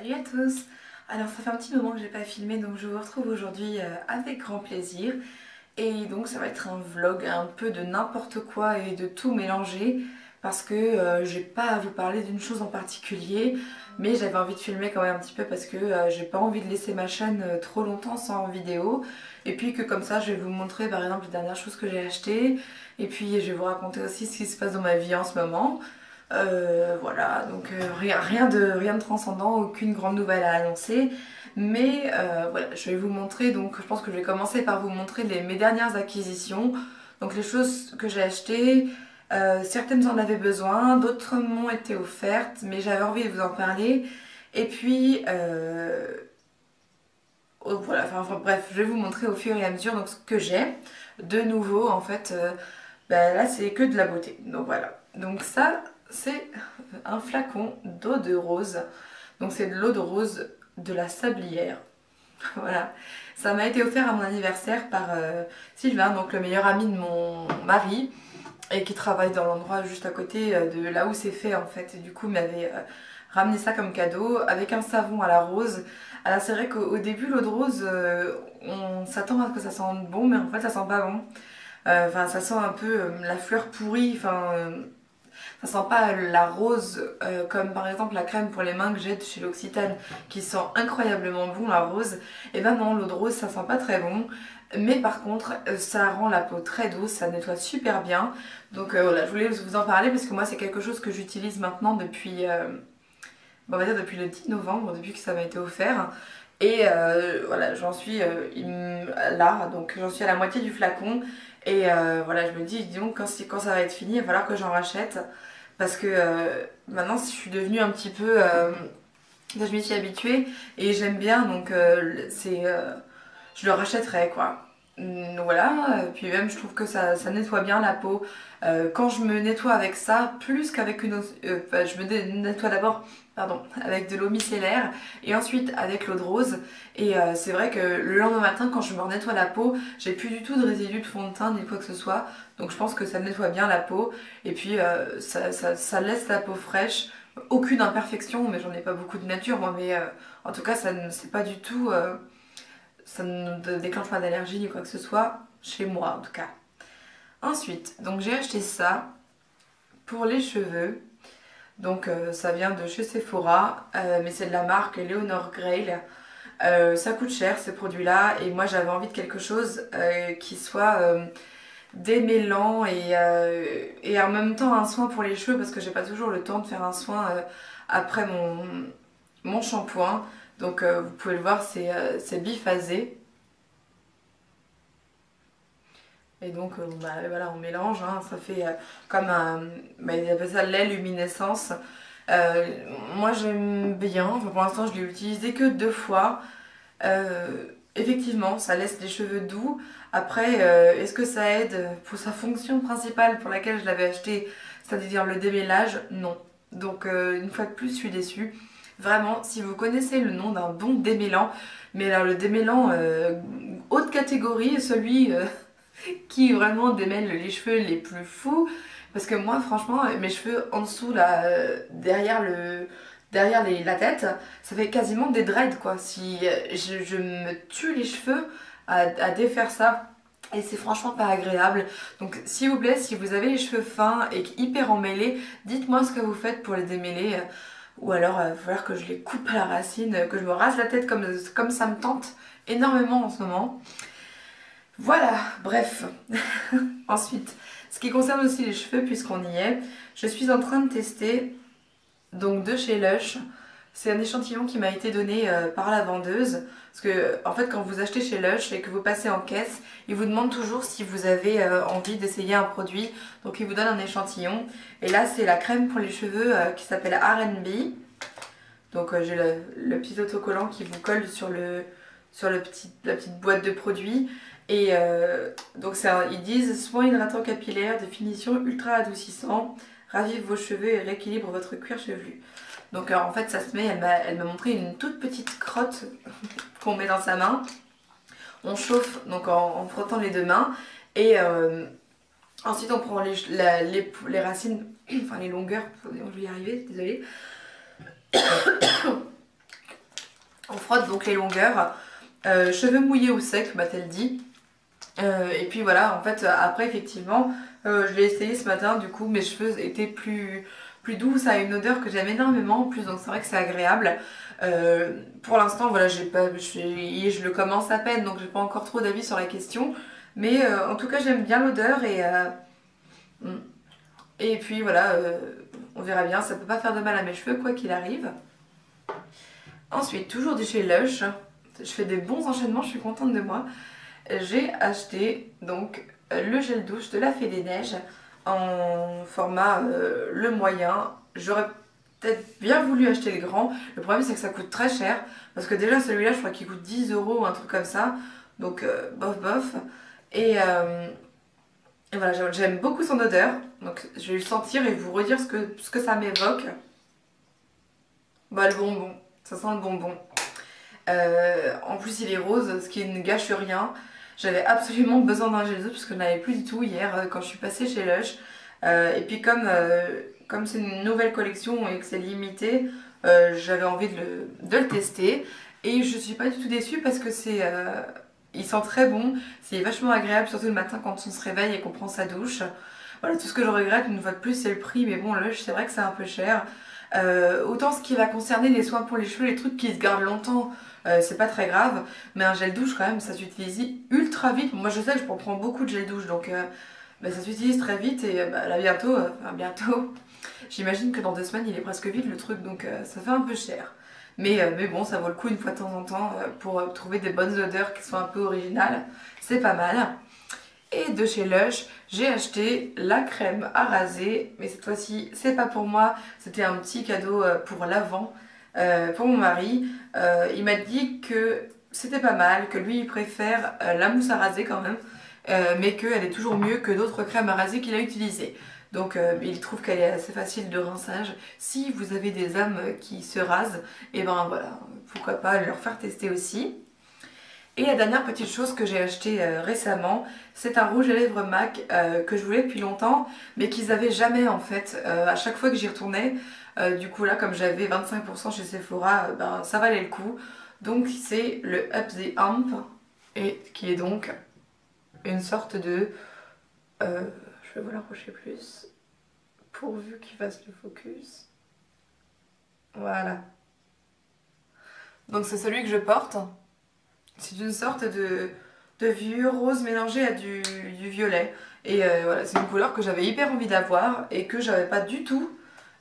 Salut à tous. Alors ça fait un petit moment que j'ai pas filmé, donc je vous retrouve aujourd'hui avec grand plaisir. Et donc ça va être un vlog un peu de n'importe quoi et de tout mélanger, parce que j'ai pas à vous parler d'une chose en particulier, mais j'avais envie de filmer quand même un petit peu parce que j'ai pas envie de laisser ma chaîne trop longtemps sans vidéo. Et puis que comme ça je vais vous montrer par exemple les dernières choses que j'ai achetées, et puis je vais vous raconter aussi ce qui se passe dans ma vie en ce moment. Voilà, donc rien de transcendant, aucune grande nouvelle à annoncer. Mais voilà, je vais vous montrer, donc je pense que je vais commencer par vous montrer mes dernières acquisitions. Donc les choses que j'ai achetées, certaines en avaient besoin, d'autres m'ont été offertes, mais j'avais envie de vous en parler. Et puis, voilà, enfin, bref, je vais vous montrer au fur et à mesure donc, ce que j'ai de nouveau. En fait, là c'est que de la beauté, donc voilà. Donc ça, c'est un flacon d'eau de rose. Donc c'est de l'eau de rose de la Sablière. Voilà. Ça m'a été offert à mon anniversaire par Sylvain, donc le meilleur ami de mon mari, et qui travaille dans l'endroit juste à côté de là où c'est fait en fait. Et du coup, il m'avait ramené ça comme cadeau avec un savon à la rose. Alors c'est vrai qu'au début, l'eau de rose, on s'attend à ce que ça sente bon, mais en fait, ça sent pas bon. Enfin, ça sent un peu la fleur pourrie. Enfin, ça sent pas la rose comme par exemple la crème pour les mains que j'ai de chez l'Occitane qui sent incroyablement bon la rose. Et ben non, l'eau de rose ça sent pas très bon. Mais par contre, ça rend la peau très douce, ça nettoie super bien. Donc voilà, je voulais vous en parler parce que moi c'est quelque chose que j'utilise maintenant depuis, on va dire depuis le 10 novembre, depuis que ça m'a été offert. Et voilà, j'en suis là, donc j'en suis à la moitié du flacon. Et voilà, je me dis, dis donc, quand ça va être fini, il va falloir que j'en rachète. Parce que maintenant, je suis devenue un petit peu. Je m'y suis habituée et j'aime bien, donc je le rachèterai quoi. Voilà, puis même je trouve que ça nettoie bien la peau. Quand je me nettoie avec ça, plus qu'avec une eau, enfin, je me nettoie d'abord, pardon, avec de l'eau micellaire et ensuite avec l'eau de rose. Et c'est vrai que le lendemain matin, quand je me nettoie la peau, j'ai plus du tout de résidus de fond de teint ni quoi que ce soit. Donc je pense que ça nettoie bien la peau et puis ça laisse la peau fraîche. Aucune imperfection, mais j'en ai pas beaucoup de nature moi, mais en tout cas, c'est pas du tout. Ça ne déclenche pas d'allergie ni quoi que ce soit, chez moi en tout cas. Ensuite, donc j'ai acheté ça pour les cheveux. Donc ça vient de chez Sephora, mais c'est de la marque Leonor Grail. Ça coûte cher ces produits-là et moi j'avais envie de quelque chose qui soit démêlant et en même temps un soin pour les cheveux parce que j'ai pas toujours le temps de faire un soin après mon shampoing. Donc vous pouvez le voir, c'est biphasé. Et donc voilà, on mélange, hein, ça fait comme un. Ils appellent ça lait luminescence. Euh, Moi j'aime bien, enfin, pour l'instant je l'ai utilisé que 2 fois. Effectivement, ça laisse les cheveux doux. Après, est-ce que ça aide pour sa fonction principale pour laquelle je l'avais acheté, c'est-à-dire le démêlage? Non. Donc une fois de plus, je suis déçue. Vraiment, si vous connaissez le nom d'un bon démêlant, mais alors le démêlant haute catégorie, celui qui vraiment démêle les cheveux les plus fous, parce que moi franchement mes cheveux en dessous là, derrière la tête, ça fait quasiment des dreads quoi. Si je me tue les cheveux à défaire ça. Et c'est franchement pas agréable. Donc s'il vous plaît, si vous avez les cheveux fins et hyper emmêlés, dites-moi ce que vous faites pour les démêler. Ou alors il va falloir que je les coupe à la racine, que je me rase la tête comme ça me tente énormément en ce moment. Voilà, bref. Ensuite, ce qui concerne aussi les cheveux, puisqu'on y est, je suis en train de tester donc de chez Lush. C'est un échantillon qui m'a été donné par la vendeuse. Parce que, en fait, quand vous achetez chez Lush et que vous passez en caisse, ils vous demandent toujours si vous avez envie d'essayer un produit. Donc, ils vous donnent un échantillon. Et là, c'est la crème pour les cheveux qui s'appelle R&B. Donc, j'ai le petit autocollant qui vous colle sur la petite boîte de produits. Et donc ils disent soin hydratant capillaire, définition ultra adoucissant, ravive vos cheveux et rééquilibre votre cuir chevelu. Donc en fait ça se met, elle m'a montré une toute petite crotte qu'on met dans sa main. On chauffe donc en frottant les 2 mains et ensuite on prend les racines, enfin les longueurs, je vais y arriver, désolée. On frotte donc les longueurs, cheveux mouillés ou secs, m'a-t-elle dit. Et puis voilà, en fait, après, effectivement, je l'ai essayé ce matin, du coup, mes cheveux étaient plus doux, ça a une odeur que j'aime énormément en plus, donc c'est vrai que c'est agréable. Pour l'instant, voilà, je le commence à peine, donc j'ai pas encore trop d'avis sur la question. Mais en tout cas, j'aime bien l'odeur mm. Et puis voilà, on verra bien, ça peut pas faire de mal à mes cheveux, quoi qu'il arrive. Ensuite, toujours de chez Lush, je fais des bons enchaînements, je suis contente de moi. J'ai acheté donc le gel douche de la Fée des Neiges en format le moyen. J'aurais peut-être bien voulu acheter le grand. Le problème c'est que ça coûte très cher parce que déjà celui-là je crois qu'il coûte 10 euros ou un truc comme ça. Donc bof bof. Et, euh, et voilà, j'aime beaucoup son odeur. Donc je vais le sentir et vous redire ce que ça m'évoque. Bah le bonbon, ça sent le bonbon. En plus il est rose, ce qui ne gâche rien. J'avais absolument besoin d'un gel douche parce que je n'avais plus du tout hier quand je suis passée chez Lush. Et puis comme c'est une nouvelle collection et que c'est limité, j'avais envie de le tester. Et je suis pas du tout déçue parce que il sent très bon, c'est vachement agréable, surtout le matin quand on se réveille et qu'on prend sa douche. Voilà, tout ce que je regrette une fois de plus c'est le prix, mais bon Lush c'est vrai que c'est un peu cher. Autant ce qui va concerner les soins pour les cheveux, les trucs qui se gardent longtemps, c'est pas très grave, mais un gel douche quand même ça s'utilise ultra vite. Moi je sais que je prends beaucoup de gel douche donc bah, ça s'utilise très vite et bah, là bientôt, bientôt, j'imagine que dans 2 semaines il est presque vide le truc donc ça fait un peu cher. Mais bon, ça vaut le coup une fois de temps en temps pour trouver des bonnes odeurs qui sont un peu originales, c'est pas mal. Et de chez Lush, j'ai acheté la crème à raser, mais cette fois-ci, c'est pas pour moi, c'était un petit cadeau pour l'Avent, pour mon mari. Il m'a dit que c'était pas mal, que lui il préfère la mousse à raser quand même, mais qu'elle est toujours mieux que d'autres crèmes à raser qu'il a utilisées. Donc il trouve qu'elle est assez facile de rinçage. Si vous avez des âmes qui se rasent, et ben voilà, pourquoi pas leur faire tester aussi. Et la dernière petite chose que j'ai acheté récemment, c'est un rouge à lèvres MAC que je voulais depuis longtemps, mais qu'ils avaient jamais en fait. À chaque fois que j'y retournais, du coup là comme j'avais 25% chez Sephora, ben, ça valait le coup. Donc c'est le Up the Amp, et qui est donc une sorte de... je vais vous l'approcher plus, pourvu qu'il fasse le focus. Voilà. Donc c'est celui que je porte. C'est une sorte de vieux rose mélangé à du violet. Et voilà, c'est une couleur que j'avais hyper envie d'avoir et que j'avais pas du tout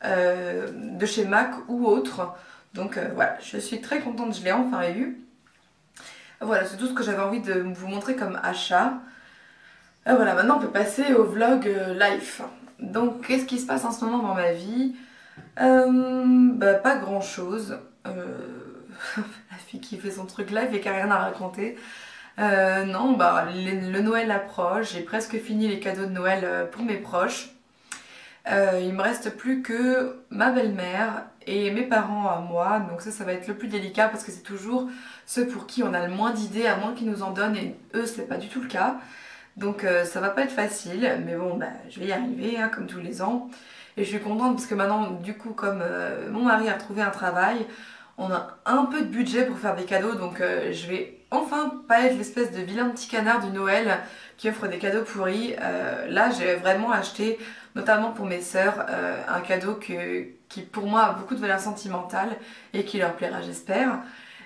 de chez MAC ou autre. Donc voilà, je suis très contente, je l'ai enfin eu. Voilà, c'est tout ce que j'avais envie de vous montrer comme achat. Voilà, maintenant on peut passer au vlog life. Donc qu'est-ce qui se passe en ce moment dans ma vie? Bah, pas grand chose. La fille qui fait son truc live et qui a rien à raconter. Non, bah, le Noël approche, j'ai presque fini les cadeaux de Noël pour mes proches. Il me reste plus que ma belle-mère et mes parents à moi, donc ça va être le plus délicat parce que c'est toujours ceux pour qui on a le moins d'idées, à moins qu'ils nous en donnent, et eux c'est pas du tout le cas. Donc ça va pas être facile, mais bon, bah, je vais y arriver, hein, comme tous les ans. Et je suis contente parce que maintenant, du coup, comme mon mari a trouvé un travail, on a un peu de budget pour faire des cadeaux, donc je vais enfin pas être l'espèce de vilain petit canard du Noël qui offre des cadeaux pourris. Là, j'ai vraiment acheté, notamment pour mes sœurs, un cadeau qui pour moi a beaucoup de valeur sentimentale et qui leur plaira, j'espère.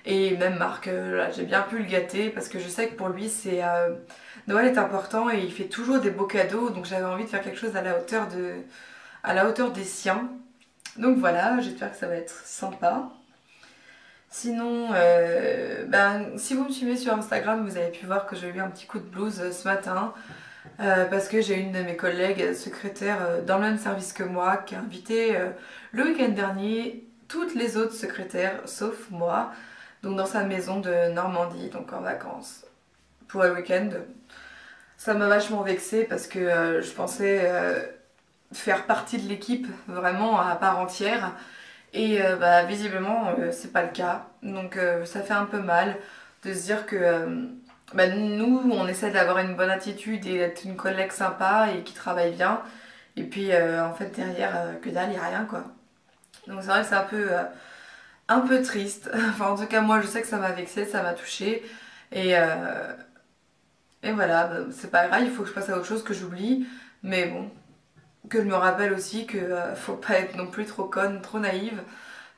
Et même Marc, là, j'ai bien pu le gâter parce que je sais que pour lui, Noël est important et il fait toujours des beaux cadeaux, donc j'avais envie de faire quelque chose à la hauteur des siens. Donc voilà, j'espère que ça va être sympa. Sinon, ben, si vous me suivez sur Instagram, vous avez pu voir que j'ai eu un petit coup de blues ce matin parce que j'ai une de mes collègues secrétaires dans le même service que moi qui a invité le week-end dernier toutes les autres secrétaires sauf moi, donc dans sa maison de Normandie, donc en vacances pour le week-end. Ça m'a vachement vexée parce que je pensais faire partie de l'équipe vraiment à part entière. Et bah, visiblement, c'est pas le cas. Donc ça fait un peu mal de se dire que bah, nous, on essaie d'avoir une bonne attitude et d'être une collègue sympa et qui travaille bien. Et puis en fait, derrière, que dalle, y a rien quoi. Donc c'est vrai que c'est un peu triste. Enfin en tout cas moi je sais que ça m'a vexée, ça m'a touchée. Et, euh, et voilà, bah, c'est pas grave, il faut que je passe à autre chose, que j'oublie. Mais bon, que je me rappelle aussi que faut pas être non plus trop conne, trop naïve.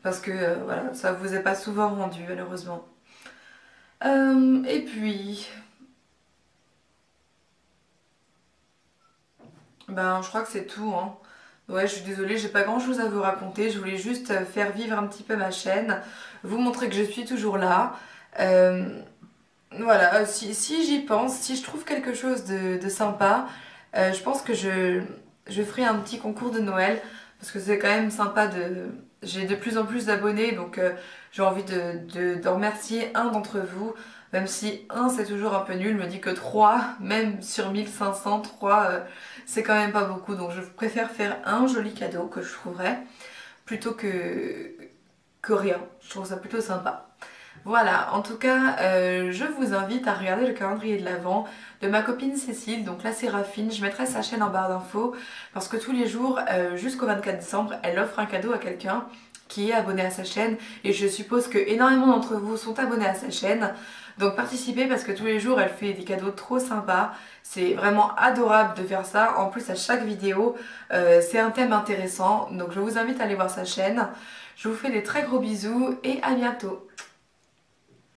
Parce que voilà, ça vous est pas souvent rendu malheureusement. Et puis, ben je crois que c'est tout, hein. Ouais, je suis désolée, j'ai pas grand chose à vous raconter. Je voulais juste faire vivre un petit peu ma chaîne, vous montrer que je suis toujours là. Euh, voilà, si j'y pense, si je trouve quelque chose de sympa, je pense que je ferai un petit concours de Noël parce que c'est quand même sympa de. J'ai de plus en plus d'abonnés donc j'ai envie de remercier un d'entre vous, même si un c'est toujours un peu nul, me dit que 3 même sur 1500, 3 c'est quand même pas beaucoup donc je préfère faire un joli cadeau que je trouverais plutôt que rien. Je trouve ça plutôt sympa. Voilà, en tout cas, je vous invite à regarder le calendrier de l'Avent de ma copine Cécile, donc la Séraphine. Je mettrai sa chaîne en barre d'infos parce que tous les jours, jusqu'au 24 décembre, elle offre un cadeau à quelqu'un qui est abonné à sa chaîne. Et je suppose que énormément d'entre vous sont abonnés à sa chaîne. Donc participez parce que tous les jours, elle fait des cadeaux trop sympas. C'est vraiment adorable de faire ça. En plus, à chaque vidéo, c'est un thème intéressant. Donc je vous invite à aller voir sa chaîne. Je vous fais des très gros bisous et à bientôt.